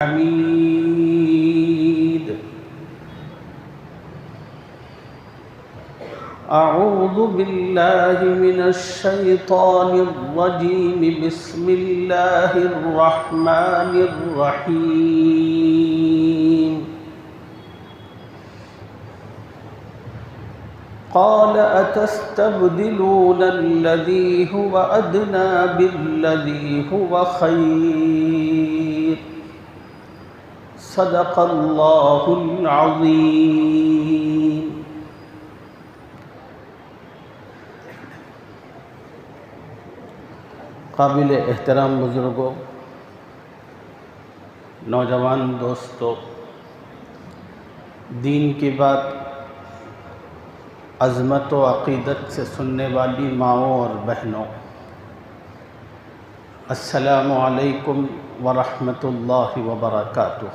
حميد. أعوذ بالله من الشيطان الرجيم. بسم الله الرحمن الرحيم. قال أتستبدلون الذي هو أدنى بالذي هو خير. صدق اللہ العظیم. قابل احترام بزرگوں، نوجوان دوستوں، دین کی بات عظمت و عقیدت سے سننے والی ماؤں اور بہنوں، السلام علیکم ورحمۃ اللہ وبرکاتہ.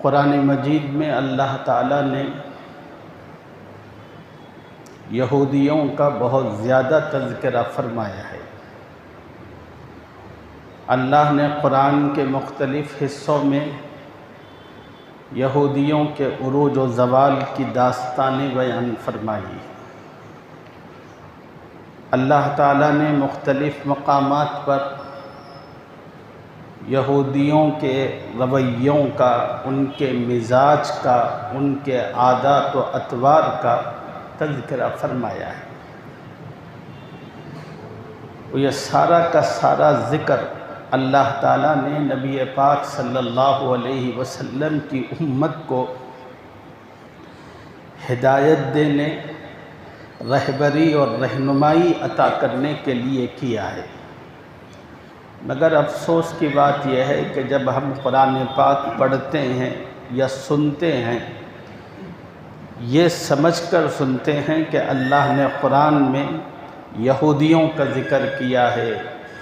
قرآن مجید میں اللہ تعالیٰ نے یہودیوں کا بہت زیادہ تذکرہ فرمایا ہے. اللہ نے قرآن کے مختلف حصوں میں یہودیوں کے عروج و زوال کی داستانیں بیان فرمائی. اللہ تعالیٰ نے مختلف مقامات پر یہودیوں کے رویوں کا، ان کے مزاج کا، ان کے عادات و اطوار کا تذکرہ فرمایا ہے. یہ سارا کا سارا ذکر اللہ تعالیٰ نے نبی پاک صلی اللہ علیہ وسلم کی امت کو ہدایت دینے، رہبری اور رہنمائی عطا کرنے کے لیے کیا ہے. مگر افسوس کی بات یہ ہے کہ جب ہم قرآن پاک پڑھتے ہیں یا سنتے ہیں، یہ سمجھ کر سنتے ہیں کہ اللہ نے قرآن میں یہودیوں کا ذکر کیا ہے،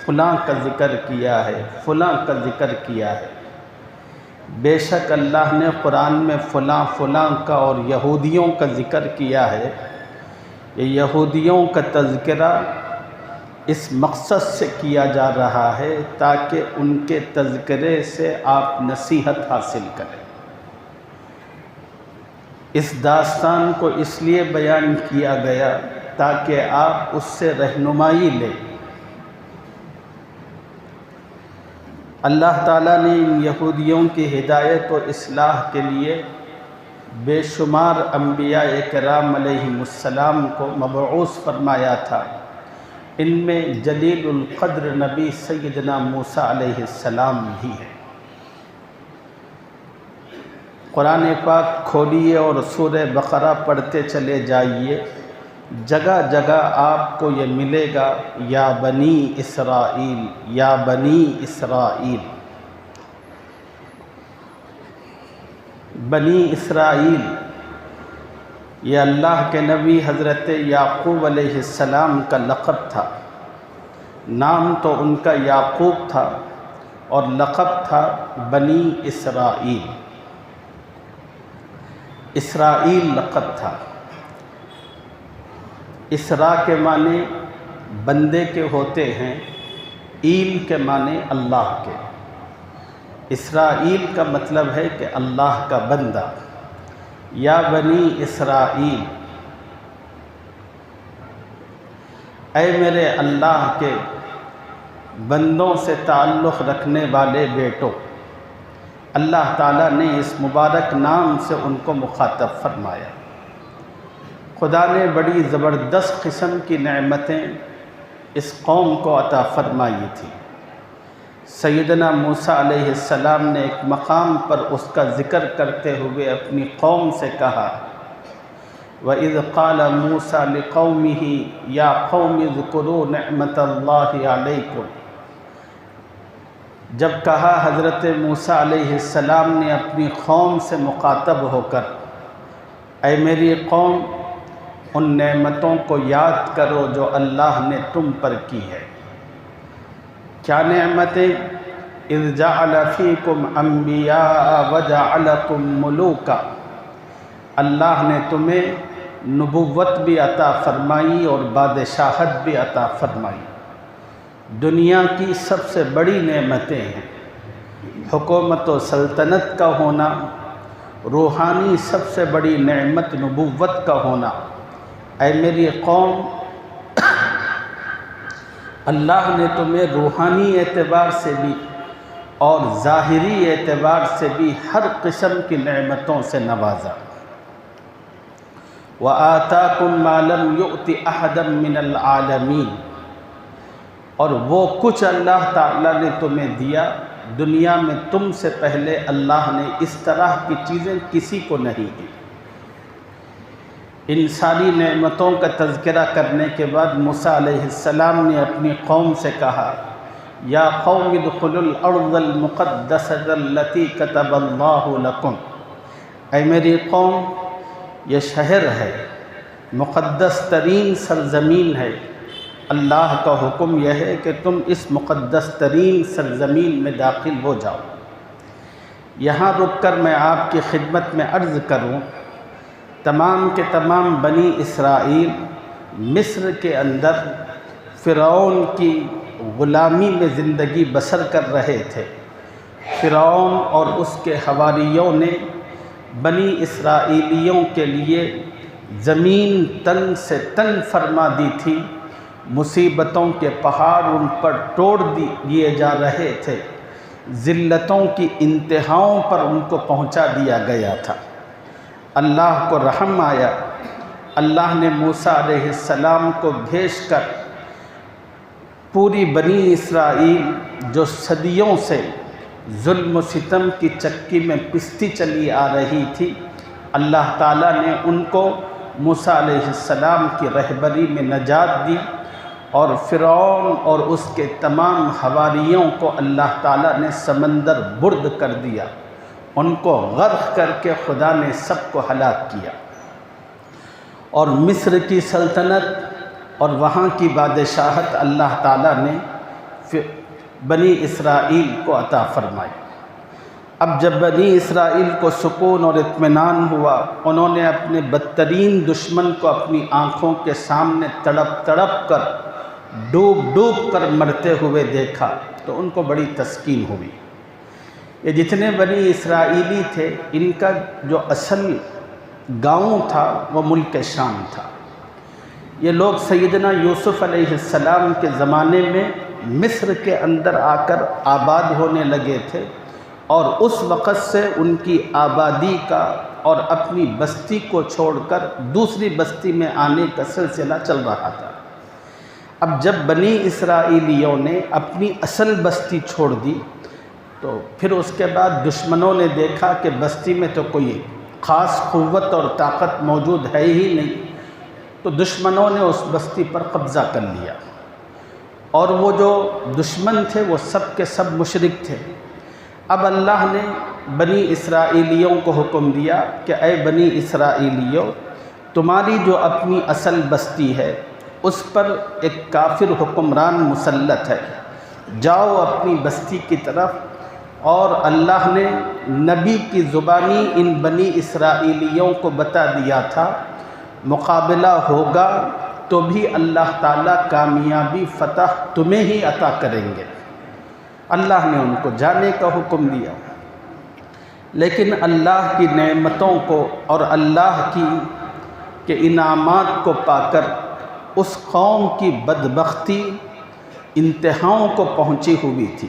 فلاں کا ذکر کیا ہے، فلاں کا ذکر کیا ہے. بے شک اللہ نے قرآن میں فلاں فلاں کا اور یہودیوں کا ذکر کیا ہے. یہ یہودیوں کا تذکرہ اس مقصد سے کیا جا رہا ہے تاکہ ان کے تذکرے سے آپ نصیحت حاصل کریں. اس داستان کو اس لیے بیان کیا گیا تاکہ آپ اس سے رہنمائی لیں. اللہ تعالیٰ نے ان یہودیوں کی ہدایت و اصلاح کے لیے بے شمار انبیاء کرام علیہم السلام کو مبعوث فرمایا تھا. ان میں جلیل القدر نبی سیدنا موسیٰ علیہ السلام بھی ہے. قرآن پاک کھولیے اور سورہ بقرہ پڑھتے چلے جائیے. جگہ جگہ آپ کو یہ ملے گا یا بنی اسرائیل، یا بنی اسرائیل. بنی اسرائیل یہ اللہ کے نبی حضرت یعقوب علیہ السلام کا لقب تھا. نام تو ان کا یعقوب تھا اور لقب تھا بنی اسرائیل. اسرائیل لقب تھا. اسراء کے معنی بندے کے ہوتے ہیں، ایل کے معنی اللہ کے. اسرائیل کا مطلب ہے کہ اللہ کا بندہ. یا بنی اسرائیل، اے میرے اللہ کے بندوں سے تعلق رکھنے والے بیٹوں. اللہ تعالیٰ نے اس مبارک نام سے ان کو مخاطب فرمایا. خدا نے بڑی زبردست قسم کی نعمتیں اس قوم کو عطا فرمائی تھی. سیدنا موسیٰ علیہ السلام نے ایک مقام پر اس کا ذکر کرتے ہوئے اپنی قوم سے کہا، وَإِذْ قَالَ مُوسَىٰ لِقَوْمِهِ يَا قَوْمِ اذْكُرُوا نِعْمَةَ اللَّهِ عَلَيْكُمْ. جب کہا حضرت موسیٰ علیہ السلام نے اپنی قوم سے مخاطب ہو کر، اے میری قوم، ان نعمتوں کو یاد کرو جو اللہ نے تم پر کی ہے. کیا نعمتیں؟ اذ جعل فیکم انبیاء وجعلکم ملوکا. اللہ نے تمہیں نبوت بھی عطا فرمائی اور بادشاہت بھی عطا فرمائی. دنیا کی سب سے بڑی نعمتیں ہیں، حکومت و سلطنت کا ہونا، روحانی سب سے بڑی نعمت نبوت کا ہونا۔ اے میری قوم، اللہ نے تمہیں روحانی اعتبار سے بھی اور ظاہری اعتبار سے بھی ہر قسم کی نعمتوں سے نوازا۔ وَآتَاكُم مَّا لَمْ يُؤْتِ أَحَدًا مِّنَ الْعَالَمِينَ، اور وہ کچھ اللہ تعالیٰ نے تمہیں دیا، دنیا میں تم سے پہلے اللہ نے اس طرح کی چیزیں کسی کو نہیں دی۔ ان ساری نعمتوں کا تذکرہ کرنے کے بعد موسیٰ علیہ السلام نے اپنی قوم سے کہا، یا قوم ادخلوا الارض المقدسۃ التی کتب اللہ لکم، اے میری قوم، یہ شہر ہے، مقدس ترین سرزمین ہے، اللہ کا حکم یہ ہے کہ تم اس مقدس ترین سرزمین میں داخل ہو جاؤ۔ یہاں رک کر میں آپ کی خدمت میں عرض کروں، تمام کے تمام بنی اسرائیل مصر کے اندر فرعون کی غلامی میں زندگی بسر کر رہے تھے۔ فرعون اور اس کے حواریوں نے بنی اسرائیلیوں کے لیے زمین تنگ سے تنگ فرما دی تھی، مصیبتوں کے پہاڑ ان پر توڑ دیے جا رہے تھے، ذلتوں کی انتہاؤں پر ان کو پہنچا دیا گیا تھا۔ اللہ کو رحم آیا، اللہ نے موسیٰ علیہ السلام کو بھیج کر پوری بنی اسرائیل جو صدیوں سے ظلم و ستم کی چکی میں پستی چلی آ رہی تھی، اللہ تعالیٰ نے ان کو موسیٰ علیہ السلام کی رہبری میں نجات دی، اور فرعون اور اس کے تمام حواریوں کو اللہ تعالیٰ نے سمندر برد کر دیا، ان کو غرق کر کے خدا نے سب کو ہلاک کیا۔ اور مصر کی سلطنت اور وہاں کی بادشاہت اللہ تعالیٰ نے بنی اسرائیل کو عطا فرمائی۔ اب جب بنی اسرائیل کو سکون اور اطمینان ہوا، انہوں نے اپنے بدترین دشمن کو اپنی آنکھوں کے سامنے تڑپ تڑپ کر، ڈوب ڈوب کر مرتے ہوئے دیکھا تو ان کو بڑی تسکین ہوئی۔ یہ جتنے بنی اسرائیلی تھے، ان کا جو اصل گاؤں تھا وہ ملک شام تھا۔ یہ لوگ سیدنا یوسف علیہ السلام کے زمانے میں مصر کے اندر آ کر آباد ہونے لگے تھے، اور اس وقت سے ان کی آبادی کا اور اپنی بستی کو چھوڑ کر دوسری بستی میں آنے کا سلسلہ چل رہا تھا۔ اب جب بنی اسرائیلیوں نے اپنی اصل بستی چھوڑ دی تو پھر اس کے بعد دشمنوں نے دیکھا کہ بستی میں تو کوئی خاص قوت اور طاقت موجود ہے ہی نہیں، تو دشمنوں نے اس بستی پر قبضہ کر لیا، اور وہ جو دشمن تھے وہ سب کے سب مشرک تھے۔ اب اللہ نے بنی اسرائیلیوں کو حکم دیا کہ اے بنی اسرائیلیوں، تمہاری جو اپنی اصل بستی ہے اس پر ایک کافر حکمران مسلط ہے، جاؤ اپنی بستی کی طرف۔ اور اللہ نے نبی کی زبانی ان بنی اسرائیلیوں کو بتا دیا تھا، مقابلہ ہوگا تو بھی اللہ تعالیٰ کامیابی فتح تمہیں ہی عطا کریں گے۔ اللہ نے ان کو جانے کا حکم دیا، لیکن اللہ کی نعمتوں کو اور اللہ کے انعامات کو پا کر اس قوم کی بدبختی انتہاؤں کو پہنچی ہوئی تھی۔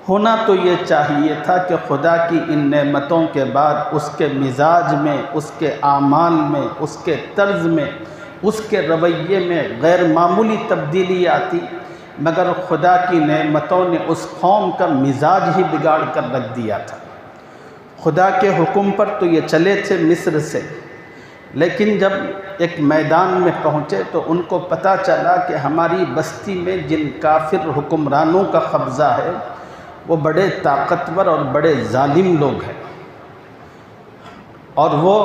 ہونا تو یہ چاہیے تھا کہ خدا کی ان نعمتوں کے بعد اس کے مزاج میں، اس کے اعمال میں، اس کے طرز میں، اس کے رویے میں غیر معمولی تبدیلی آتی، مگر خدا کی نعمتوں نے اس قوم کا مزاج ہی بگاڑ کر رکھ دیا تھا۔ خدا کے حکم پر تو یہ چلے تھے مصر سے، لیکن جب ایک میدان میں پہنچے تو ان کو پتہ چلا کہ ہماری بستی میں جن کافر حکمرانوں کا قبضہ ہے وہ بڑے طاقتور اور بڑے ظالم لوگ ہیں، اور وہ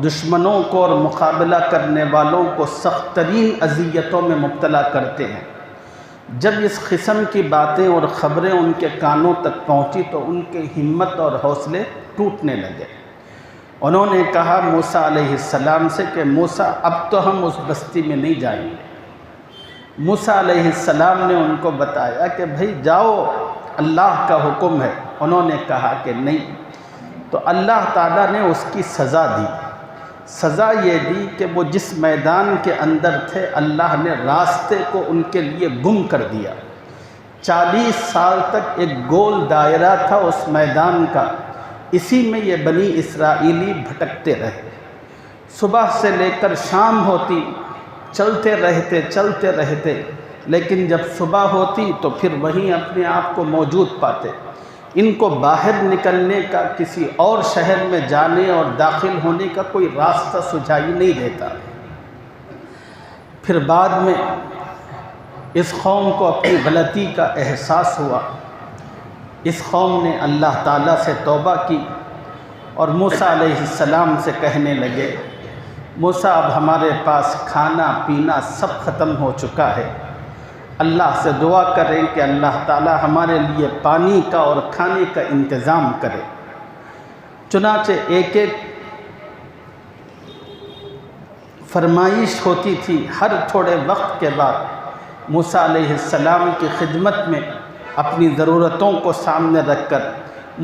دشمنوں کو اور مقابلہ کرنے والوں کو سخت ترین اذیتوں میں مبتلا کرتے ہیں۔ جب اس قسم کی باتیں اور خبریں ان کے کانوں تک پہنچی تو ان کے ہمت اور حوصلے ٹوٹنے لگے۔ انہوں نے کہا موسیٰ علیہ السلام سے کہ موسیٰ، اب تو ہم اس بستی میں نہیں جائیں گے، موسیٰ علیہ السلام نے ان کو بتایا کہ بھئی جاؤ، اللہ کا حکم ہے۔ انہوں نے کہا کہ نہیں، تو اللہ تعالیٰ نے اس کی سزا دی۔ سزا یہ دی کہ وہ جس میدان کے اندر تھے اللہ نے راستے کو ان کے لیے گم کر دیا۔ 40 سال تک ایک گول دائرہ تھا اس میدان کا، اسی میں یہ بنی اسرائیلی بھٹکتے رہے۔ صبح سے لے کر شام ہوتی چلتے رہتے، لیکن جب صبح ہوتی تو پھر وہیں اپنے آپ کو موجود پاتے۔ ان کو باہر نکلنے کا، کسی اور شہر میں جانے اور داخل ہونے کا کوئی راستہ سجھائی نہیں دیتا۔ پھر بعد میں اس قوم کو اپنی غلطی کا احساس ہوا۔ اس قوم نے اللہ تعالیٰ سے توبہ کی اور موسیٰ علیہ السلام سے کہنے لگے، موسیٰ اب ہمارے پاس کھانا پینا سب ختم ہو چکا ہے، اللہ سے دعا کریں کہ اللہ تعالیٰ ہمارے لیے پانی کا اور کھانے کا انتظام کرے۔ چنانچہ ایک ایک فرمائش ہوتی تھی، ہر تھوڑے وقت کے بعد موسیٰ علیہ السلام کی خدمت میں اپنی ضرورتوں کو سامنے رکھ کر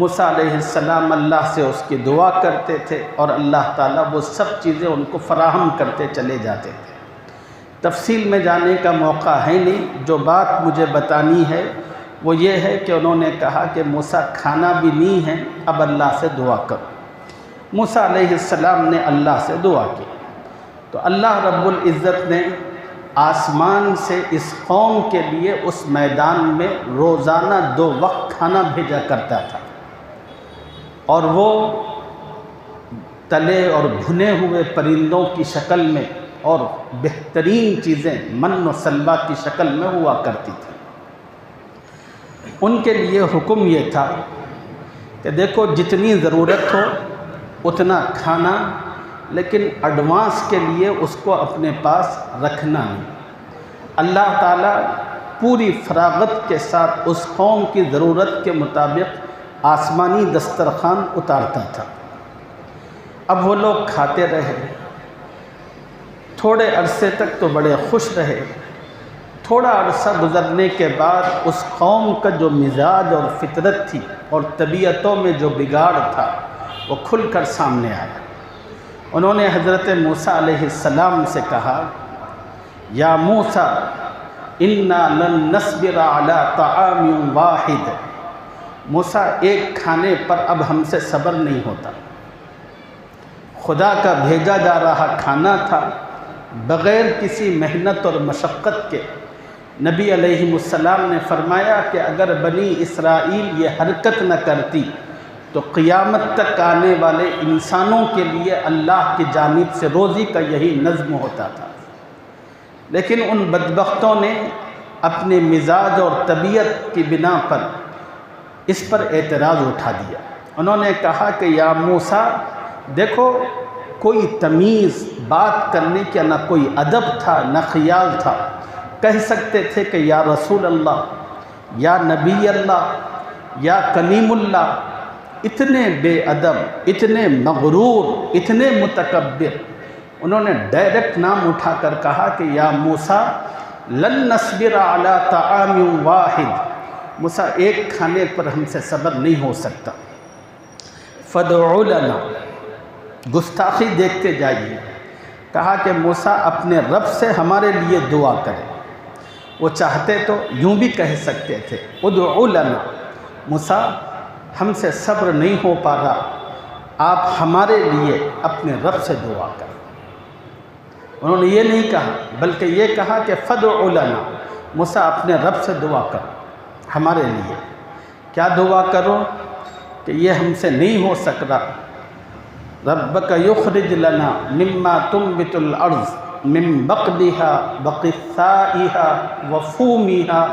موسیٰ علیہ السلام اللہ سے اس کی دعا کرتے تھے اور اللہ تعالیٰ وہ سب چیزیں ان کو فراہم کرتے چلے جاتے تھے۔ تفصیل میں جانے کا موقع ہے نہیں، جو بات مجھے بتانی ہے وہ یہ ہے کہ انہوں نے کہا کہ موسیٰ کھانا بھی نہیں ہے، اب اللہ سے دعا کرو۔ موسیٰ علیہ السلام نے اللہ سے دعا کی تو اللہ رب العزت نے آسمان سے اس قوم کے لیے اس میدان میں روزانہ 2 وقت کھانا بھیجا کرتا تھا، اور وہ تلے اور بھنے ہوئے پرندوں کی شکل میں اور بہترین چیزیں من و سلوہ کی شکل میں ہوا کرتی تھی۔ ان کے لیے حکم یہ تھا کہ دیکھو جتنی ضرورت ہو اتنا کھانا، لیکن ایڈوانس کے لیے اس کو اپنے پاس رکھنا نہیں۔ اللہ تعالیٰ پوری فراغت کے ساتھ اس قوم کی ضرورت کے مطابق آسمانی دسترخوان اتارتا تھا۔ اب وہ لوگ کھاتے رہے، تھوڑے عرصے تک تو بڑے خوش رہے۔ تھوڑا عرصہ گزرنے کے بعد اس قوم کا جو مزاج اور فطرت تھی اور طبیعتوں میں جو بگاڑ تھا وہ کھل کر سامنے آیا۔ انہوں نے حضرت موسیٰ علیہ السلام سے کہا، یا موسیٰ انا لن نصبر علی طعام واحد، موسیٰ ایک کھانے پر اب ہم سے صبر نہیں ہوتا۔ خدا کا بھیجا جا رہا کھانا تھا، بغیر کسی محنت اور مشقت کے۔ نبی علیہ السلام نے فرمایا کہ اگر بنی اسرائیل یہ حرکت نہ کرتی تو قیامت تک آنے والے انسانوں کے لیے اللہ کی جانب سے روزی کا یہی نظم ہوتا تھا، لیکن ان بدبختوں نے اپنے مزاج اور طبیعت کی بنا پر اس پر اعتراض اٹھا دیا۔ انہوں نے کہا کہ یا موسیٰ دیکھو، کوئی تمیز بات کرنے کا نہ کوئی ادب تھا نہ خیال تھا۔ کہہ سکتے تھے کہ یا رسول اللہ، یا نبی اللہ، یا کلیم اللہ۔ اتنے بے ادب، اتنے مغرور، اتنے متکبر، انہوں نے ڈائریکٹ نام اٹھا کر کہا کہ یا موسیٰ لن نصبر علی طعام واحد، موسیٰ ایک کھانے پر ہم سے صبر نہیں ہو سکتا۔ فادع لنا، گستاخی دیکھتے جائیے۔ کہا کہ موسیٰ اپنے رب سے ہمارے لیے دعا کرے۔ وہ چاہتے تو یوں بھی کہہ سکتے تھے، ادع لنا، موسیٰ ہم سے صبر نہیں ہو پا رہا، آپ ہمارے لیے اپنے رب سے دعا کریں۔ انہوں نے یہ نہیں کہا، بلکہ یہ کہا کہ فادع لنا، موسیٰ اپنے رب سے دعا کرو ہمارے لیے۔ کیا دعا کرو؟ کہ یہ ہم سے نہیں ہو سک رہا۔ ربک یخرج لنا مما تنبت الارض من بقلها وقثائها وفومها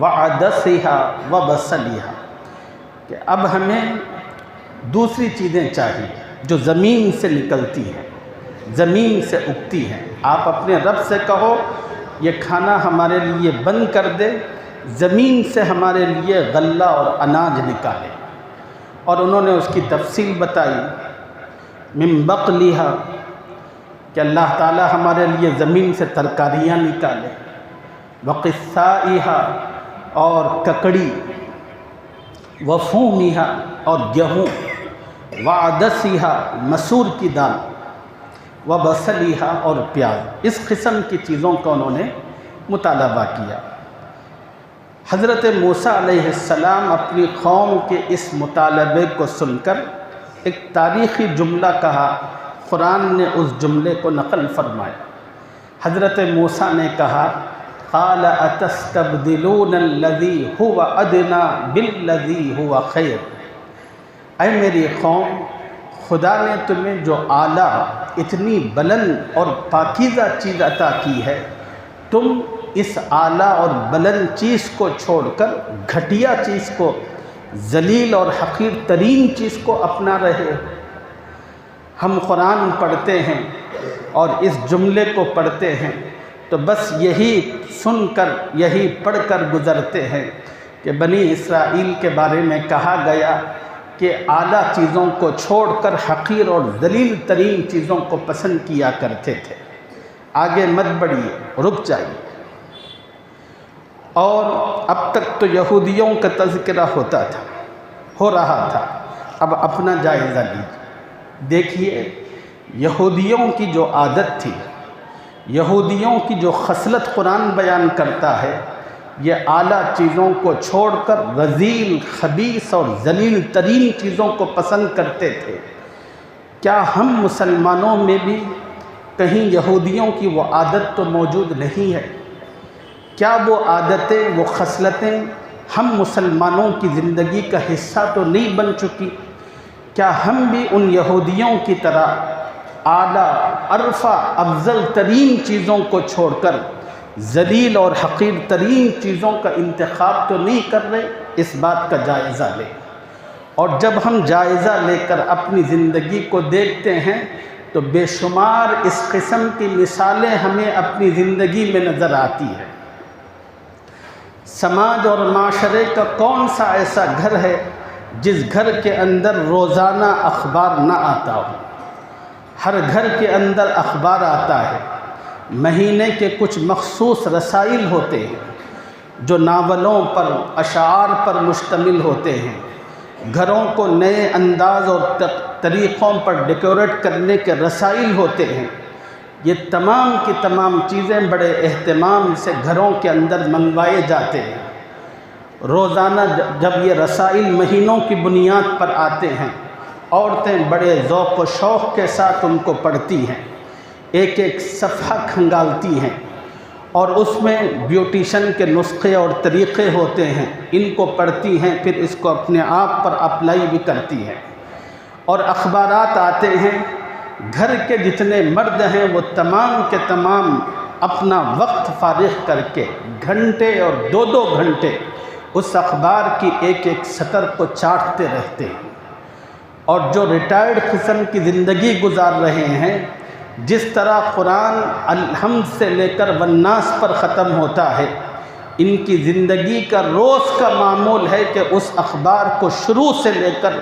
وعدسها وبصلها، کہ اب ہمیں دوسری چیزیں چاہیے جو زمین سے نکلتی ہیں، زمین سے اگتی ہیں۔ آپ اپنے رب سے کہو یہ کھانا ہمارے لیے بند کر دے، زمین سے ہمارے لیے غلہ اور اناج نکالے۔ اور انہوں نے اس کی تفصیل بتائی، من بقلها، کہ اللہ تعالیٰ ہمارے لیے زمین سے ترکاریاں نکالے، وقثائہا اور ککڑی، وفومہا اور گیہوں، وعدسہا مسور کی دال، وبصلیہا اور پیاز، اس قسم کی چیزوں کا انہوں نے مطالبہ کیا۔ حضرت موسیٰ علیہ السلام اپنی قوم کے اس مطالبے کو سن کر ایک تاریخی جملہ کہا، قرآن نے اس جملے کو نقل فرمایا۔ حضرت موسیٰ نے کہا، قال اتستبدلون الذی هو ادنی بالذی هو خیر، اے میری قوم، خدا نے تمہیں جو اعلیٰ، اتنی بلند اور پاکیزہ چیز عطا کی ہے، تم اس اعلیٰ اور بلند چیز کو چھوڑ کر گھٹیا چیز کو، ذلیل اور حقیر ترین چیز کو اپنا رہے۔ ہم قرآن پڑھتے ہیں اور اس جملے کو پڑھتے ہیں تو بس یہی سن کر، یہی پڑھ کر گزرتے ہیں کہ بنی اسرائیل کے بارے میں کہا گیا کہ اعلیٰ چیزوں کو چھوڑ کر حقیر اور ذلیل ترین چیزوں کو پسند کیا کرتے تھے۔ آگے مت بڑھیے، رک جائیے۔ اور اب تک تو یہودیوں کا تذکرہ ہو رہا تھا، اب اپنا جائزہ لیجیے۔ دیکھیے، یہودیوں کی جو عادت تھی، یہودیوں کی جو خصلت قرآن بیان کرتا ہے، یہ اعلیٰ چیزوں کو چھوڑ کر رذیل، خبیث اور ذلیل ترین چیزوں کو پسند کرتے تھے۔ کیا ہم مسلمانوں میں بھی کہیں یہودیوں کی وہ عادت تو موجود نہیں ہے؟ کیا وہ عادتیں، وہ خصلتیں ہم مسلمانوں کی زندگی کا حصہ تو نہیں بن چکی؟ کیا ہم بھی ان یہودیوں کی طرح اعلیٰ، ارفع، افضل ترین چیزوں کو چھوڑ کر ذلیل اور حقیر ترین چیزوں کا انتخاب تو نہیں کر رہے؟ اس بات کا جائزہ لیں۔ اور جب ہم جائزہ لے کر اپنی زندگی کو دیکھتے ہیں تو بے شمار اس قسم کی مثالیں ہمیں اپنی زندگی میں نظر آتی ہیں۔ سماج اور معاشرے کا کون سا ایسا گھر ہے جس گھر کے اندر روزانہ اخبار نہ آتا ہو؟ ہر گھر کے اندر اخبار آتا ہے۔ مہینے کے کچھ مخصوص رسائل ہوتے ہیں جو ناولوں پر، اشعار پر مشتمل ہوتے ہیں۔ گھروں کو نئے انداز اور طریقوں پر ڈیکوریٹ کرنے کے رسائل ہوتے ہیں۔ یہ تمام کی تمام چیزیں بڑے اہتمام سے گھروں کے اندر منگوائے جاتے ہیں۔ روزانہ جب یہ رسائل مہینوں کی بنیاد پر آتے ہیں، عورتیں بڑے ذوق و شوق کے ساتھ ان کو پڑھتی ہیں، ایک ایک صفحہ کھنگالتی ہیں، اور اس میں بیوٹیشن کے نسخے اور طریقے ہوتے ہیں، ان کو پڑھتی ہیں، پھر اس کو اپنے آپ پر اپلائی بھی کرتی ہیں۔ اور اخبارات آتے ہیں، گھر کے جتنے مرد ہیں وہ تمام کے تمام اپنا وقت فارغ کر کے گھنٹے اور 2 گھنٹے اس اخبار کی ایک ایک سطر کو چاٹتے رہتے ہیں۔ اور جو ریٹائرڈ قسم کی زندگی گزار رہے ہیں، جس طرح قرآن الحمد سے لے کر والناس پر ختم ہوتا ہے، ان کی زندگی کا روز کا معمول ہے کہ اس اخبار کو شروع سے لے کر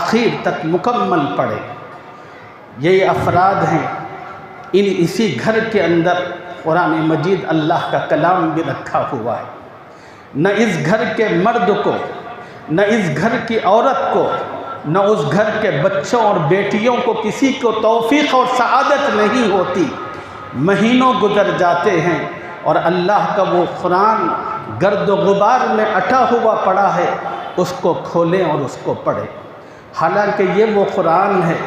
اخیر تک مکمل پڑھیں۔ یہ افراد ہیں، اسی گھر کے اندر قرآن مجید اللہ کا کلام بھی رکھا ہوا ہے۔ نہ اس گھر کے مرد کو، نہ اس گھر کی عورت کو، نہ اس گھر کے بچوں اور بیٹیوں کو کسی کو توفیق اور سعادت نہیں ہوتی۔ مہینوں گزر جاتے ہیں اور اللہ کا وہ قرآن گرد و غبار میں اٹا ہوا پڑا ہے، اس کو کھولیں اور اس کو پڑھیں۔ حالانکہ یہ وہ قرآن ہے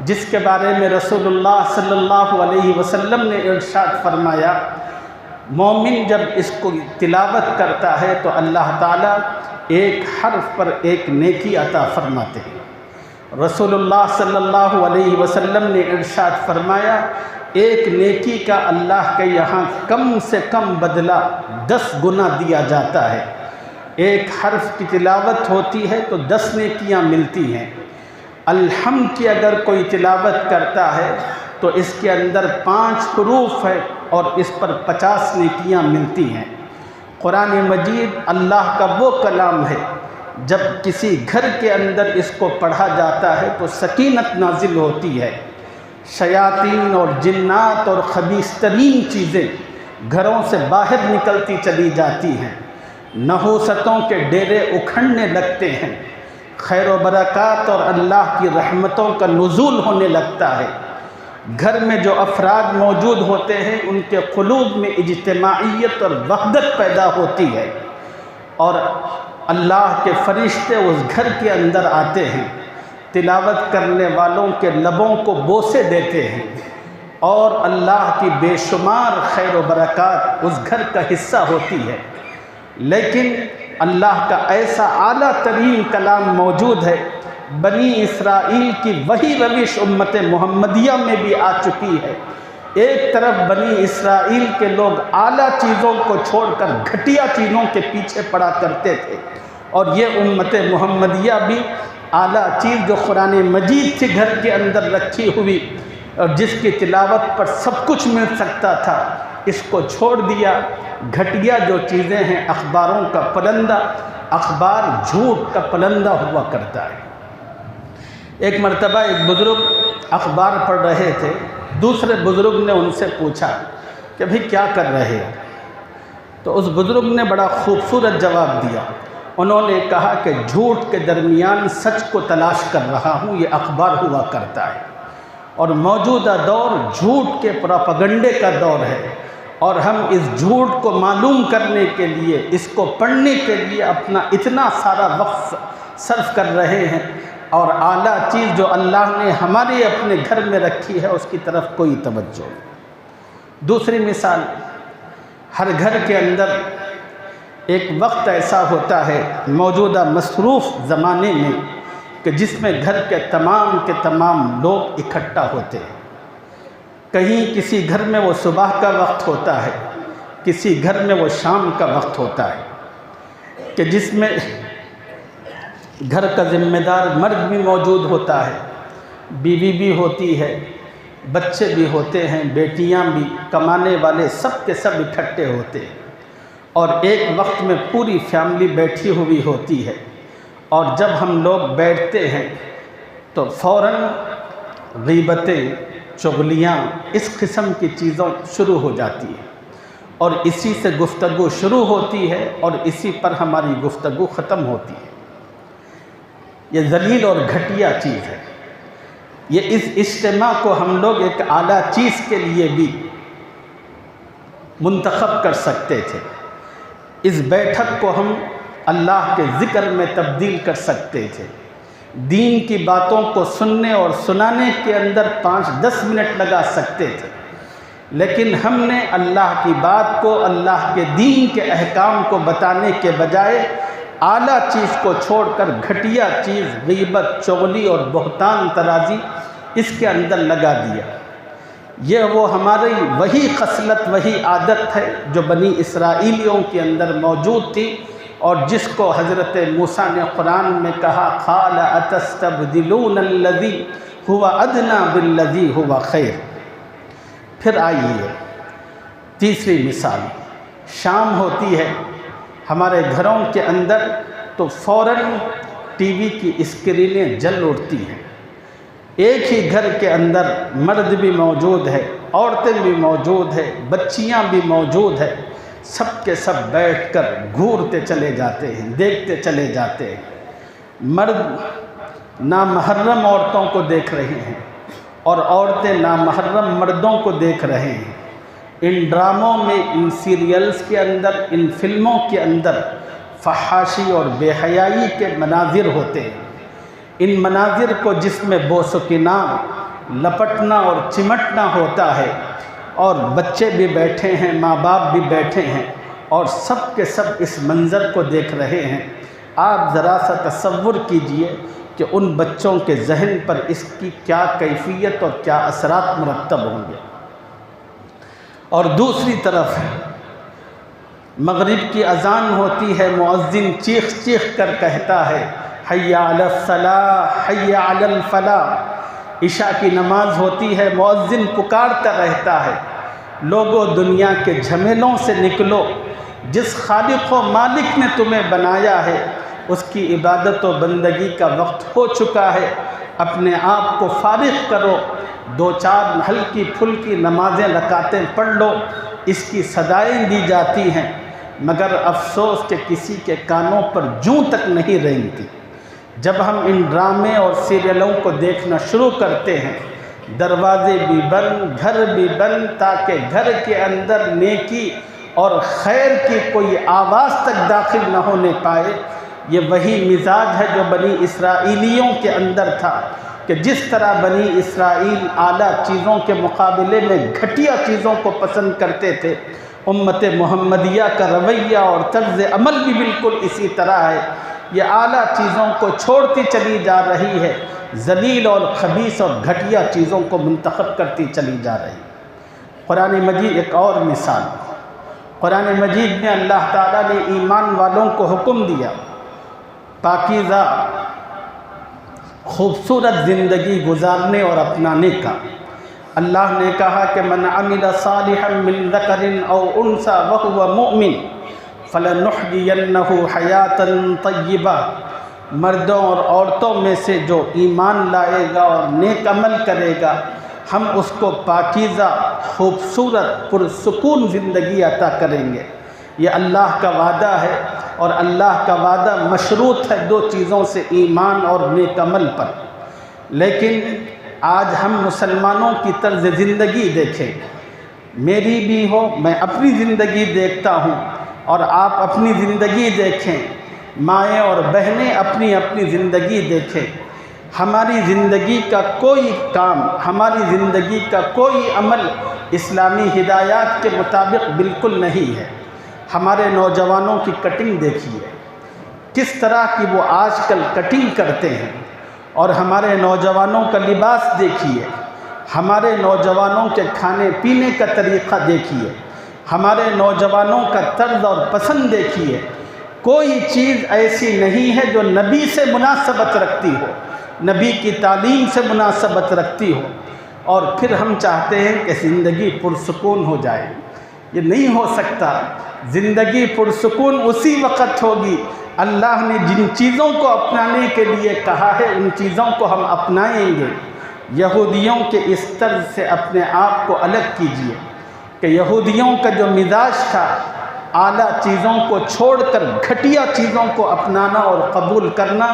جس کے بارے میں رسول اللہ صلی اللہ علیہ وسلم نے ارشاد فرمایا، مومن جب اس کو تلاوت کرتا ہے تو اللہ تعالیٰ ایک حرف پر ایک نیکی عطا فرماتے ہیں۔ رسول اللہ صلی اللہ علیہ وسلم نے ارشاد فرمایا، ایک نیکی کا اللہ کے یہاں کم سے کم بدلہ 10 گنا دیا جاتا ہے۔ ایک حرف کی تلاوت ہوتی ہے تو 10 نیکیاں ملتی ہیں۔ الحمد کی اگر کوئی تلاوت کرتا ہے تو اس کے اندر 5 حروف ہے اور اس پر 50 نیکیاں ملتی ہیں۔ قرآن مجید اللہ کا وہ کلام ہے، جب کسی گھر کے اندر اس کو پڑھا جاتا ہے تو سکینت نازل ہوتی ہے۔ شیاطین اور جنات اور خبیث ترین چیزیں گھروں سے باہر نکلتی چلی جاتی ہیں، نحوستوں کے ڈیرے اکھڑنے لگتے ہیں، خیر و برکات اور اللہ کی رحمتوں کا نزول ہونے لگتا ہے۔ گھر میں جو افراد موجود ہوتے ہیں ان کے قلوب میں اجتماعیت اور وحدت پیدا ہوتی ہے، اور اللہ کے فرشتے اس گھر کے اندر آتے ہیں، تلاوت کرنے والوں کے لبوں کو بوسے دیتے ہیں، اور اللہ کی بے شمار خیر و برکات اس گھر کا حصہ ہوتی ہے۔ لیکن اللہ کا ایسا اعلیٰ ترین کلام موجود ہے، بنی اسرائیل کی وہی روش امت محمدیہ میں بھی آ چکی ہے۔ ایک طرف بنی اسرائیل کے لوگ اعلیٰ چیزوں کو چھوڑ کر گھٹیا چیزوں کے پیچھے پڑا کرتے تھے، اور یہ امت محمدیہ بھی اعلیٰ چیز جو قرآن مجید تھی گھر کے اندر رکھی ہوئی، اور جس کی تلاوت پر سب کچھ مل سکتا تھا، اس کو چھوڑ دیا۔ گھٹیا جو چیزیں ہیں، اخباروں کا پلندہ، اخبار جھوٹ کا پلندہ ہوا کرتا ہے۔ ایک مرتبہ ایک بزرگ اخبار پڑھ رہے تھے، دوسرے بزرگ نے ان سے پوچھا کہ بھئی کیا کر رہے ہیں؟ تو اس بزرگ نے بڑا خوبصورت جواب دیا۔ انہوں نے کہا کہ جھوٹ کے درمیان سچ کو تلاش کر رہا ہوں، یہ اخبار ہوا کرتا ہے، اور موجودہ دور جھوٹ کے پروپیگنڈے کا دور ہے، اور ہم اس جھوٹ کو معلوم کرنے کے لیے، اس کو پڑھنے کے لیے اپنا اتنا سارا وقت صرف کر رہے ہیں، اور اعلیٰ چیز جو اللہ نے ہمارے اپنے گھر میں رکھی ہے اس کی طرف کوئی توجہ نہیں۔ دوسری مثال، ہر گھر کے اندر ایک وقت ایسا ہوتا ہے موجودہ مصروف زمانے میں کہ جس میں گھر کے تمام لوگ اکٹھا ہوتے ہیں۔ کہیں کسی گھر میں وہ صبح کا وقت ہوتا ہے، کسی گھر میں وہ شام کا وقت ہوتا ہے، کہ جس میں گھر کا ذمہ دار مرد بھی موجود ہوتا ہے، بیوی بھی ہوتی ہے، بچے بھی ہوتے ہیں، بیٹیاں بھی، کمانے والے سب کے سب اکٹھے ہوتے ہیں، اور ایک وقت میں پوری فیملی بیٹھی ہوئی ہوتی ہے۔ اور جب ہم لوگ بیٹھتے ہیں تو فوراً غیبتیں، چغلیاں، اس قسم کی چیزوں شروع ہو جاتی ہیں، اور اسی سے گفتگو شروع ہوتی ہے، اور اسی پر ہماری گفتگو ختم ہوتی ہے۔ یہ ذلیل اور گھٹیا چیز ہے۔ یہ اس اجتماع کو ہم لوگ ایک اعلیٰ چیز کے لیے بھی منتخب کر سکتے تھے۔ اس بیٹھک کو ہم اللہ کے ذکر میں تبدیل کر سکتے تھے، دین کی باتوں کو سننے اور سنانے کے اندر 5-10 منٹ لگا سکتے تھے، لیکن ہم نے اللہ کی بات کو، اللہ کے دین کے احکام کو بتانے کے بجائے اعلیٰ چیز کو چھوڑ کر گھٹیا چیز، غیبت، چغلی اور بہتان ترازی اس کے اندر لگا دیا۔ یہ وہ ہماری وہی خصلت، وہی عادت ہے جو بنی اسرائیلیوں کے اندر موجود تھی، اور جس کو حضرت موسیٰ نے قرآن میں کہا قَالَ أَتَسْتَبْدِلُونَ الَّذِي هُوَ أَدْنَىٰ بِالَّذِي هُوَ خَيْرٌ۔ پھر آئیے تیسری مثال، شام ہوتی ہے ہمارے گھروں کے اندر تو فوراً ٹی وی کی اسکرینیں جل اٹھتی ہیں۔ ایک ہی گھر کے اندر مرد بھی موجود ہے، عورتیں بھی موجود ہے، بچیاں بھی موجود ہے، سب کے سب بیٹھ کر گھورتے چلے جاتے ہیں، دیکھتے چلے جاتے ہیں۔ مرد نامحرم عورتوں کو دیکھ رہے ہیں، اور عورتیں نامحرم مردوں کو دیکھ رہے ہیں۔ ان ڈراموں میں، ان سیریلز کے اندر، ان فلموں کے اندر فحاشی اور بے حیائی کے مناظر ہوتے ہیں۔ ان مناظر کو جس میں بوس و کنار، لپٹنا اور چمٹنا ہوتا ہے، اور بچے بھی بیٹھے ہیں، ماں باپ بھی بیٹھے ہیں، اور سب کے سب اس منظر کو دیکھ رہے ہیں۔ آپ ذرا سا تصور کیجئے کہ ان بچوں کے ذہن پر اس کی کیا کیفیت اور کیا اثرات مرتب ہوں گے۔ اور دوسری طرف مغرب کی اذان ہوتی ہے، مؤذن چیخ چیخ کر کہتا ہے حی علی الصلاۃ، حی علی الفلاح۔ عشاء کی نماز ہوتی ہے، مؤذن پکارتا رہتا ہے لوگوں دنیا کے جھمیلوں سے نکلو، جس خالق و مالک نے تمہیں بنایا ہے اس کی عبادت و بندگی کا وقت ہو چکا ہے، اپنے آپ کو فارغ کرو، 2-4 ہلکی پھلکی نمازیں رکعتیں پڑھ لو۔ اس کی صدائیں دی جاتی ہیں، مگر افسوس کہ کسی کے کانوں پر جوں تک نہیں رینگتی۔ جب ہم ان ڈرامے اور سیریلوں کو دیکھنا شروع کرتے ہیں، دروازے بھی بند، گھر بھی بند، تاکہ گھر کے اندر نیکی اور خیر کی کوئی آواز تک داخل نہ ہونے پائے۔ یہ وہی مزاج ہے جو بنی اسرائیلیوں کے اندر تھا کہ جس طرح بنی اسرائیل اعلیٰ چیزوں کے مقابلے میں گھٹیا چیزوں کو پسند کرتے تھے، امت محمدیہ کا رویہ اور طرز عمل بھی بالکل اسی طرح ہے۔ یہ اعلیٰ چیزوں کو چھوڑتی چلی جا رہی ہے، ذلیل اور خبیث اور گھٹیا چیزوں کو منتخب کرتی چلی جا رہی ہے۔ قرآن مجید ایک اور مثال، قرآن مجید میں اللہ تعالیٰ نے ایمان والوں کو حکم دیا پاکیزہ خوبصورت زندگی گزارنے اور اپنانے کا۔ اللہ نے کہا کہ من عمل صالحا من ذکر او انثى وهو مؤمن فلنحيينه حیاتا طیبہ، مردوں اور عورتوں میں سے جو ایمان لائے گا اور نیک عمل کرے گا، ہم اس کو پاکیزہ خوبصورت پرسکون زندگی عطا کریں گے۔ یہ اللہ کا وعدہ ہے، اور اللہ کا وعدہ مشروط ہے دو چیزوں سے، ایمان اور نیک عمل پر۔ لیکن آج ہم مسلمانوں کی طرز زندگی دیکھیں، میری بھی ہو، میں اپنی زندگی دیکھتا ہوں اور آپ اپنی زندگی دیکھیں، مائیں اور بہنیں اپنی اپنی زندگی دیکھیں۔ ہماری زندگی کا کوئی کام، ہماری زندگی کا کوئی عمل اسلامی ہدایات کے مطابق بالکل نہیں ہے۔ ہمارے نوجوانوں کی کٹنگ دیکھیے، کس طرح کی وہ آج کل کٹنگ کرتے ہیں، اور ہمارے نوجوانوں کا لباس دیکھیے، ہمارے نوجوانوں کے کھانے پینے کا طریقہ دیکھیے، ہمارے نوجوانوں کا طرز اور پسند دیکھیے۔ کوئی چیز ایسی نہیں ہے جو نبی سے مناسبت رکھتی ہو، نبی کی تعلیم سے مناسبت رکھتی ہو، اور پھر ہم چاہتے ہیں کہ زندگی پرسکون ہو جائے۔ یہ نہیں ہو سکتا۔ زندگی پرسکون اسی وقت ہوگی اللہ نے جن چیزوں کو اپنانے کے لیے کہا ہے ان چیزوں کو ہم اپنائیں گے۔ یہودیوں کے اس طرز سے اپنے آپ کو الگ کیجیے کہ یہودیوں کا جو مزاج تھا اعلیٰ چیزوں کو چھوڑ کر گھٹیا چیزوں کو اپنانا اور قبول کرنا،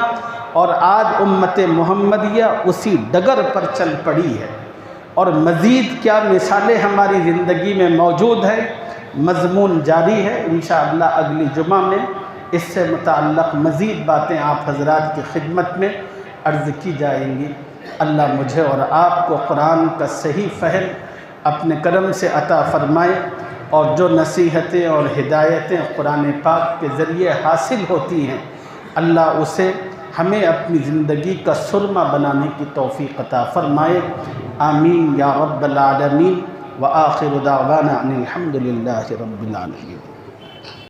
اور آج امت محمدیہ اسی ڈگر پر چل پڑی ہے۔ اور مزید کیا مثالیں ہماری زندگی میں موجود ہیں، مضمون جاری ہے۔ انشاءاللہ اگلی جمعہ میں اس سے متعلق مزید باتیں آپ حضرات کی خدمت میں عرض کی جائیں گی۔ اللہ مجھے اور آپ کو قرآن کا صحیح فہم اپنے کرم سے عطا فرمائے، اور جو نصیحتیں اور ہدایتیں قرآن پاک کے ذریعے حاصل ہوتی ہیں، اللہ اسے ہمیں اپنی زندگی کا سرمہ بنانے کی توفیق عطا فرمائے۔ آمین یا رب العالمین، وآخر دعوانا ان الحمد للہ رب العالمین۔